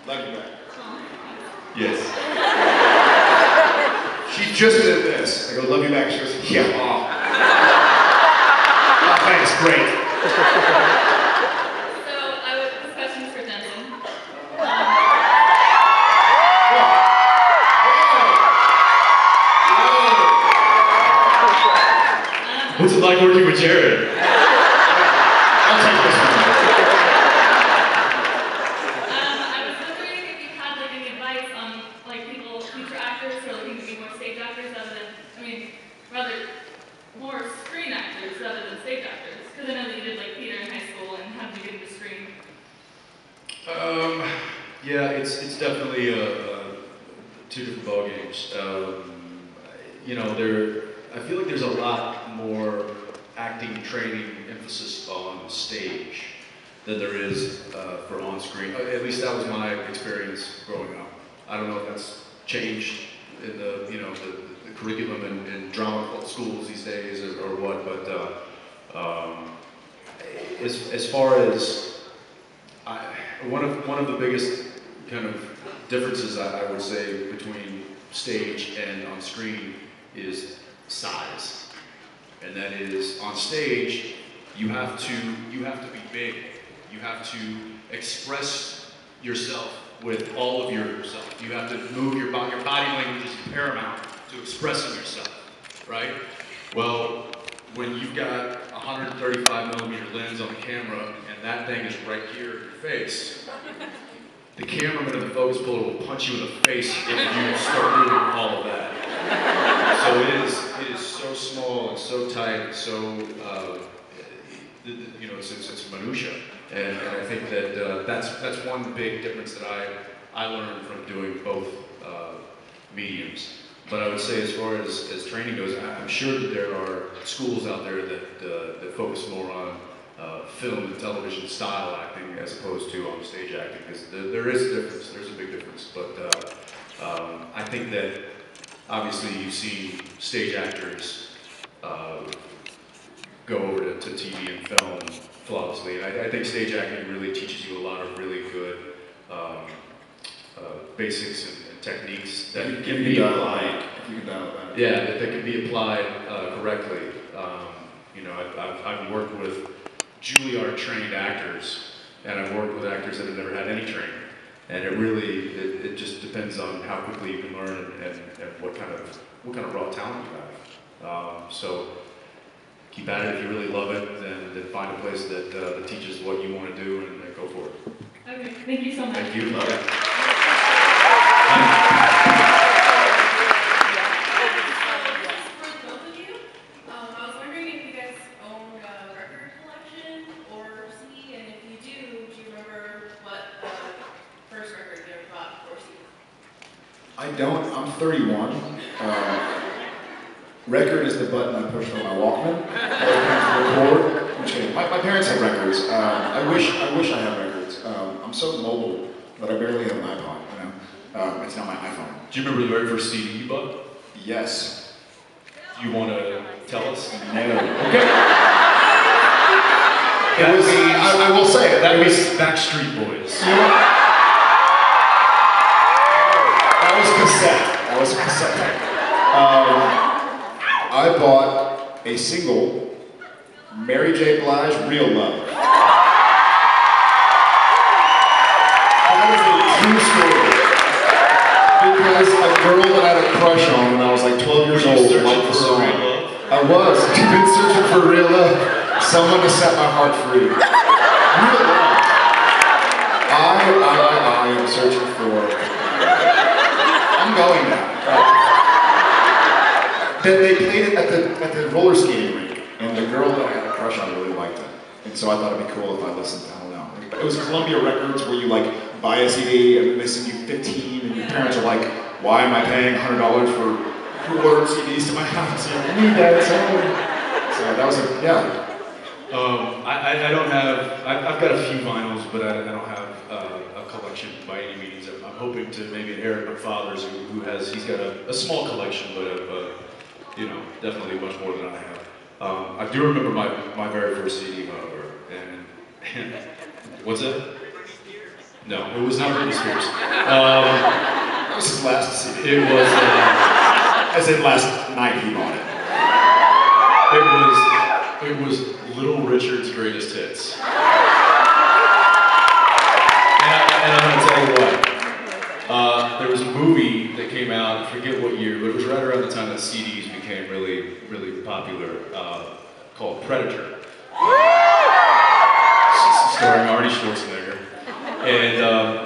Love you back. Yes. She just did this. I go, love you back. She goes, yeah. Oh. Oh, thanks, great. This question's for Denton. What's it like working with Jared? I'll take this one. I was wondering if you had like any advice on like people, future actors who are looking to be more stage actors rather more screen actors rather than stage actors. Because I know that you did like theater in high school, and how did you get into screen? Yeah, it's definitely two different ball games. I feel like there's a lot more acting training emphasis on stage than there is for on screen. At least that was my experience growing up. I don't know if that's changed in the curriculum in drama schools these days or what, but as far as one of the biggest kind of differences I would say between stage and on screen is size, and that is on stage you have to be big. You have to express yourself with all of yourself. You have to move your body. Your body language is paramount to expressing yourself, right? Well, when you've got a 135mm lens on the camera and that thing is right here in your face, the cameraman and the focus puller will punch you in the face if you start doing all of that. So it is so small and so tight, so it's minutia, and I think that that's one big difference that I learned from doing both mediums. But I would say, as far as training goes, I'm sure that there are schools out there that focus more on film and television style acting as opposed to on stage acting, because there is a difference. There's a big difference. But I think that obviously you've seen stage actors go over to TV and film flawlessly. And I think stage acting really teaches you a lot of really good basics and techniques that can be applied. You can dial that. Yeah, that can be applied correctly. I've worked with Juilliard trained actors, and I've worked with actors that have never had any training. And it just depends on how quickly you can learn and what kind of raw talent you have. So keep at it. If you really love it, then find a place that teaches what you want to do and go for it. Okay, thank you so much. Thank you. Love it. I don't. I'm 31. Record is the button I push on my Walkman. Record. My parents have records. I wish I had records. I'm so mobile that I barely have an iPod. It's not my iPhone. Do you remember the very first CD you bought? Yes. Do you want to tell us? No. Okay. I will say it. That was Backstreet Boys. That was cassette tape. I bought a single, Mary J. Blige, Real Love. That is a true story. Because a girl that I had a crush on when I was like 12 years old liked the song. I was. I've been searching for real love. Someone to set my heart free. Real love. I am searching for. I'm going now. Then they played it at the roller skating rink, and the girl that I had a crush on really liked it. And so I thought it'd be cool if I listened. I don't know. It was Columbia Records, where you like buy a CD and they send you 15, and your parents are like, "Why am I paying $100 for who ordered CDs to my house? I need that." So that was yeah. I don't have. I've got a few vinyls, but I don't have a collection by any means. I'm hoping to maybe inherit my father's, who has. He's got a small collection, but definitely much more than I have. I do remember my very first CD, however, and what's that? No, it was not Britney Spears. That was his last CD. It was. I said last night he bought it. It was Little Richard's Greatest Hits. And I'm gonna tell you what. There was a movie that came out, I forget what year, but it was right around the time that CDs became really, really popular, called Predator. Starring Arnie Schwarzenegger. And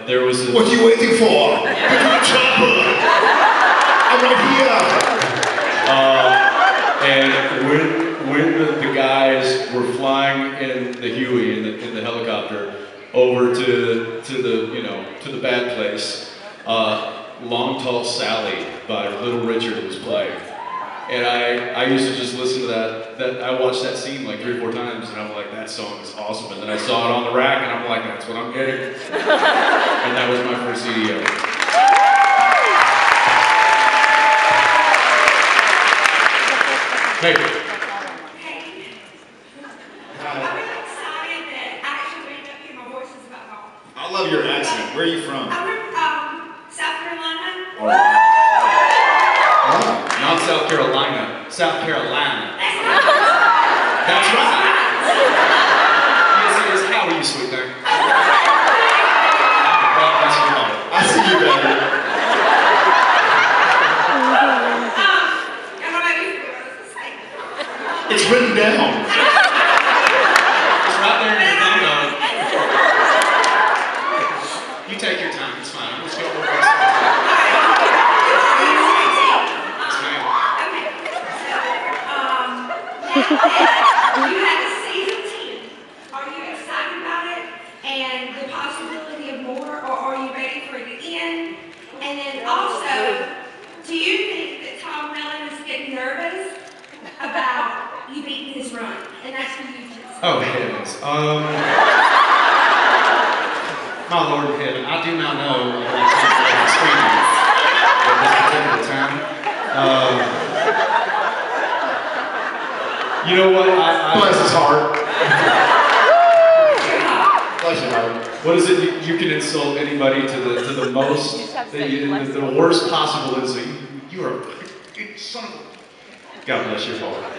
there was a... What are you waiting for? Get to the chopper! I'm right here! And when the guys were flying in the Huey, in the helicopter, over to the bad place, Long Tall Sally by Little Richard was playing. And I used to just listen to that. I watched that scene like 3 or 4 times, and I'm like, that song is awesome. And then I saw it on the rack, and I'm like, that's what I'm getting. And that was my first CD ever. Hey. Hey. I'm really excited that actually ended up hearing my voice is about home. I love your accent. Where are you from? I'm from South Carolina. Not South Carolina. South Carolina. That's right. That's right. Yes, yes. How are you, sweet thing? I see you better. I don't know if you what I was saying. It's written down. It's right there in your thumb note. You take your time. It's fine. I'm just going to work on something. You had a season 10. Are you excited about it and the possibility of more, or are you ready for it to end? And then also, do you think that Tom Mellon is getting nervous about you beating his run? And that's for you too. Oh, heavens. My Lord in heaven, I do not know what I'm screaming at this particular time. You know what? Bless his heart. Bless your heart. What is it? You can insult anybody to the most, the worst possible insult. You are a son of a... God bless your heart.